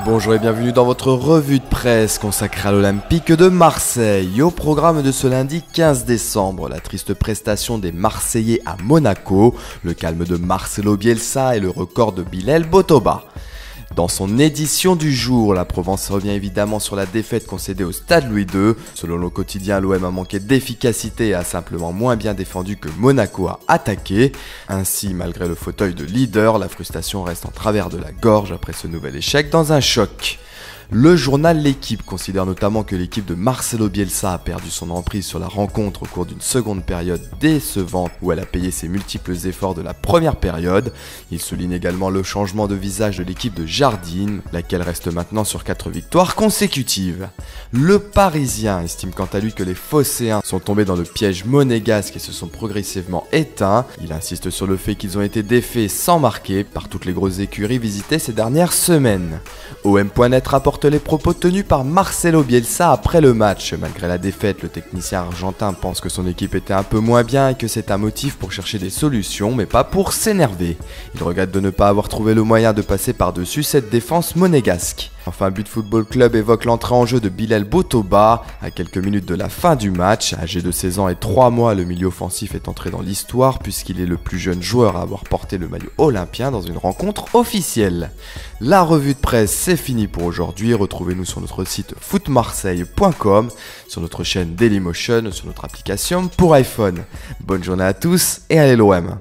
Bonjour et bienvenue dans votre revue de presse consacrée à l'Olympique de Marseille. Au programme de ce lundi 15 décembre, la triste prestation des Marseillais à Monaco, le calme de Marcelo Bielsa et le record de Bilal Botoba. Dans son édition du jour, la Provence revient évidemment sur la défaite concédée au Stade Louis II. Selon le quotidien, l'OM a manqué d'efficacité et a simplement moins bien défendu que Monaco a attaqué. Ainsi, malgré le fauteuil de leader, la frustration reste en travers de la gorge après ce nouvel échec dans un choc. Le journal L'Équipe considère notamment que l'équipe de Marcelo Bielsa a perdu son emprise sur la rencontre au cours d'une seconde période décevante où elle a payé ses multiples efforts de la première période. Il souligne également le changement de visage de l'équipe de Jardim, laquelle reste maintenant sur 4 victoires consécutives. Le Parisien estime quant à lui que les Phocéens sont tombés dans le piège monégasque et se sont progressivement éteints. Il insiste sur le fait qu'ils ont été défaits sans marquer par toutes les grosses écuries visitées ces dernières semaines. OM.net rapporte les propos tenus par Marcelo Bielsa après le match. Malgré la défaite, le technicien argentin pense que son équipe était un peu moins bien et que c'est un motif pour chercher des solutions, mais pas pour s'énerver. Il regrette de ne pas avoir trouvé le moyen de passer par-dessus cette défense monégasque. Enfin, But Football Club évoque l'entrée en jeu de Bilal Botoba à quelques minutes de la fin du match. Âgé de 16 ans et 3 mois, le milieu offensif est entré dans l'histoire puisqu'il est le plus jeune joueur à avoir porté le maillot olympien dans une rencontre officielle. La revue de presse, c'est fini pour aujourd'hui. Retrouvez-nous sur notre site footmarseille.com, sur notre chaîne Dailymotion, sur notre application pour iPhone. Bonne journée à tous et allez l'OM!